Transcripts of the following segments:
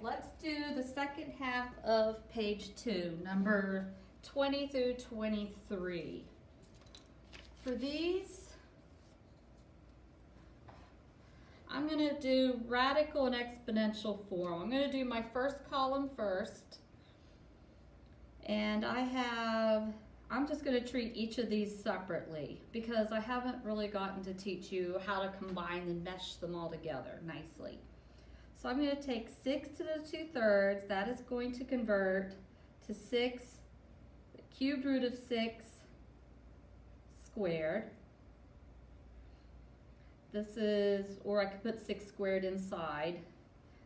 let's do the second half of page 2, number 20 through 23. For these, I'm going to do radical and exponential form. I'm going to do my first column first. And I'm just going to treat each of these separately because I haven't really gotten to teach you how to combine and mesh them all together nicely. So I'm going to take 6 to the 2/3. That is going to convert to 6, the cubed root of 6 squared. This is, or I could put 6 squared inside.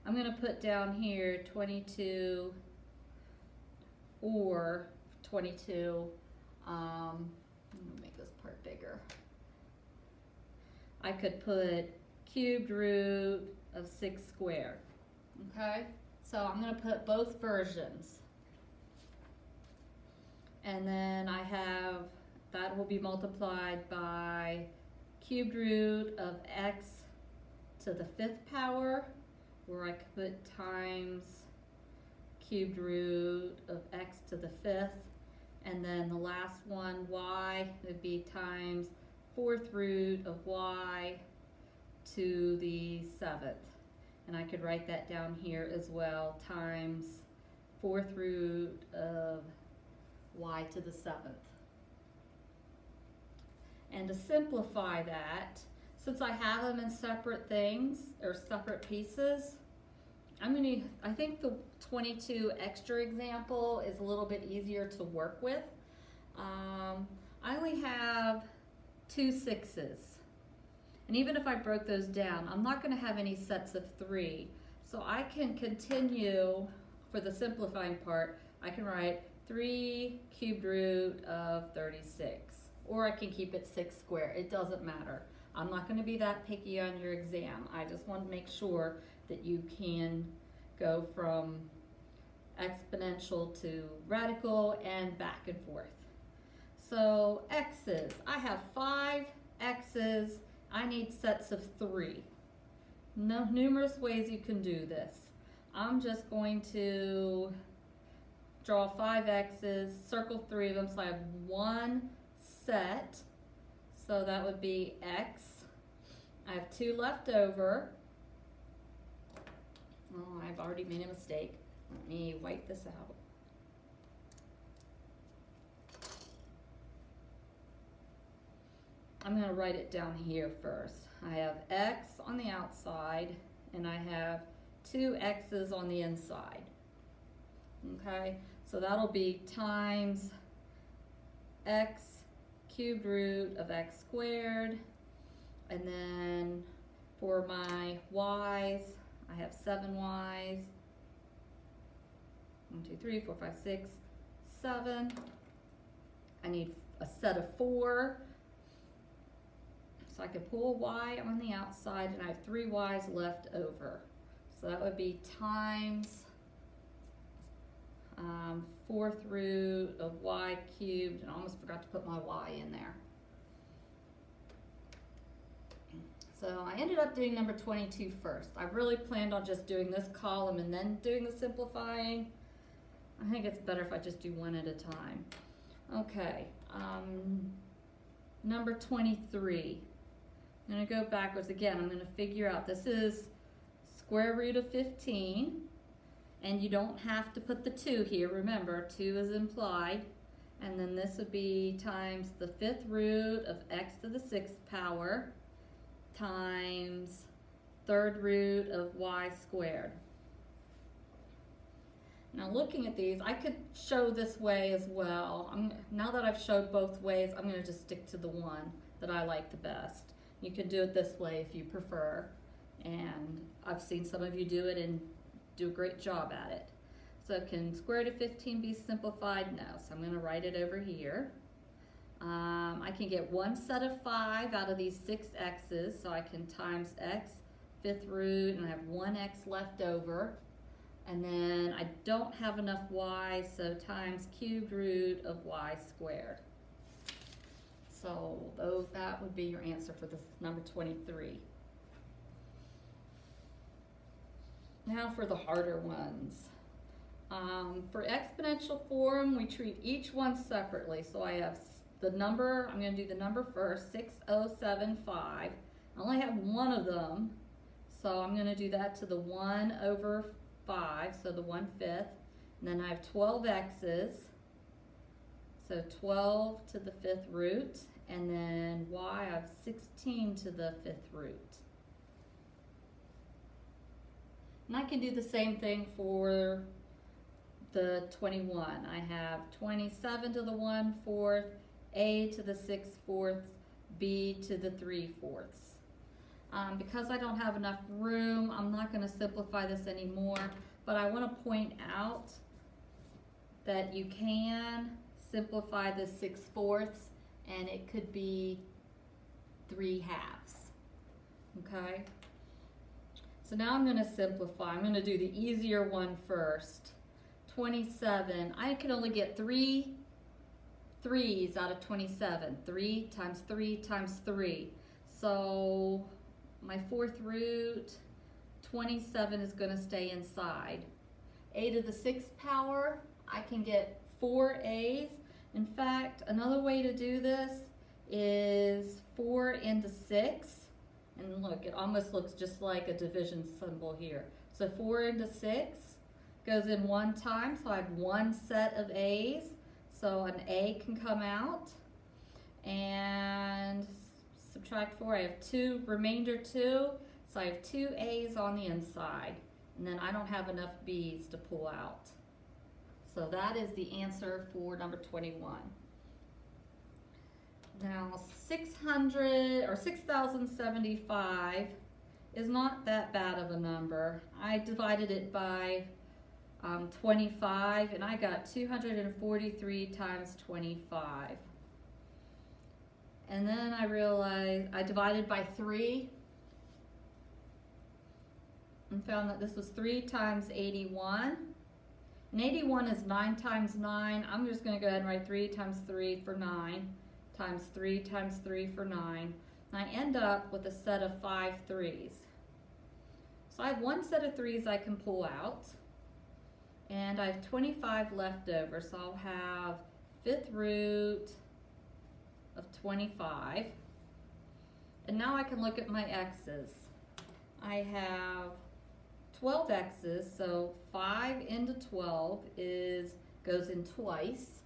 I'm going to put down here 22 or 22. I'm going to make this part bigger. I could put cubed root of 6 squared. Okay, so I'm going to put both versions. And then I have, that will be multiplied by cubed root of x to the 5th power, or I could put times cubed root of x to the 5th. And then the last one, y, would be times 4th root of y to the 7th. And I could write that down here as well, times 4th root of y to the 7th. And to simplify that, since I have them in separate things, or separate pieces, I think the 22 extra example is a little bit easier to work with. I only have 2 6s. And even if I broke those down, I'm not going to have any sets of 3. So I can continue, for the simplifying part, I can write 3 cubed root of 36. Or I can keep it 6 squared. It doesn't matter. I'm not going to be that picky on your exam. I just want to make sure that you can go from exponential to radical and back and forth. So x's, I have 5 x's. I need sets of 3. Numerous ways you can do this. I'm just going to draw 5 x's, circle 3 of them, so I have 1 set. So that would be x. I have 2 left over. Oh, I've already made a mistake. Let me wipe this out. I'm going to write it down here first. I have x on the outside and I have 2 x's on the inside. Okay, so that'll be times x cubed root of x squared, and then for my y's, I have 7 y's. 1, 2, 3, 4, 5, 6, 7. I need a set of 4. So I could pull a y on the outside, and I have 3 y's left over. So that would be times 4th root of y cubed, and I almost forgot to put my y in there. So I ended up doing number 22 first. I really planned on just doing this column and then doing the simplifying. I think it's better if I just do one at a time. Okay, number 23. I'm going to go backwards again. I'm going to figure out, this is square root of 15, and you don't have to put the 2 here. Remember, 2 is implied, and then this would be times the 5th root of x to the 6th power times 3rd root of y squared. Now looking at these, I could show this way as well. Now that I've showed both ways, I'm going to just stick to the one that I like the best. You can do it this way if you prefer, and I've seen some of you do it and do a great job at it. So can square root of 15 be simplified? No, so I'm going to write it over here. I can get 1 set of 5 out of these 6 x's, so I can times x, 5th root, and I have 1 x left over. And then I don't have enough y, so times cubed root of y squared. So that would be your answer for this number 23. Now for the harder ones. For exponential form, we treat each one separately. So I have the number, I'm going to do the number first, 6075. I only have one of them, so I'm going to do that to the 1 over 5, so the 1/5. And then I have 12 x's, so 12 to the 5th root. And then y, I have 16 to the 5th root. And I can do the same thing for the 21. I have 27 to the 1/4, a to the 6/4, b to the 3/4. Because I don't have enough room, I'm not going to simplify this anymore, but I want to point out that you can simplify the 6/4, and it could be 3/2. Okay? So now I'm going to simplify. I'm going to do the easier one first. 27. I can only get 3 3's out of 27. 3 times 3 times 3. So my 4th root, 27 is going to stay inside. A to the 6th power, I can get 4 a's. In fact, another way to do this is 4 into 6. And look, it almost looks just like a division symbol here. So 4 into 6 goes in one time, so I have one set of a's. So an a can come out. And subtract 4, I have 2, remainder 2. So I have 2 a's on the inside. And then I don't have enough b's to pull out. So that is the answer for number 21. Now 600 or 6075 is not that bad of a number. I divided it by 25, and I got 243 times 25. And then I realized I divided by 3 and found that this was 3 times 81. And 81 is 9 times 9. I'm just going to go ahead and write 3 times 3 for 9, times 3 times 3 for 9. And I end up with a set of 5 3's. So I have one set of 3's I can pull out. And I have 25 left over. So I'll have 5th root of 25. And now I can look at my x's. I have 12 x's, so 5 into 12 goes in twice,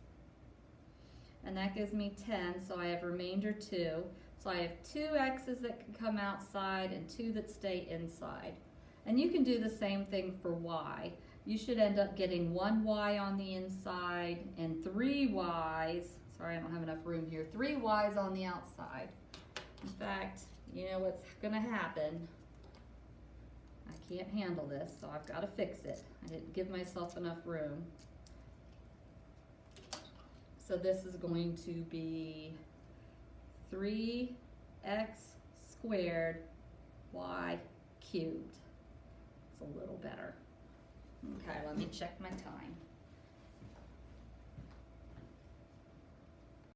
and that gives me 10, so I have remainder 2. So I have 2 x's that can come outside and 2 that stay inside. And you can do the same thing for y. You should end up getting 1 y on the inside and 3 y's, sorry I don't have enough room here, 3 y's on the outside. In fact, you know what's gonna happen. I can't handle this, so I've got to fix it. I didn't give myself enough room. So this is going to be 3x squared y cubed. It's a little better. Okay, let me check my time.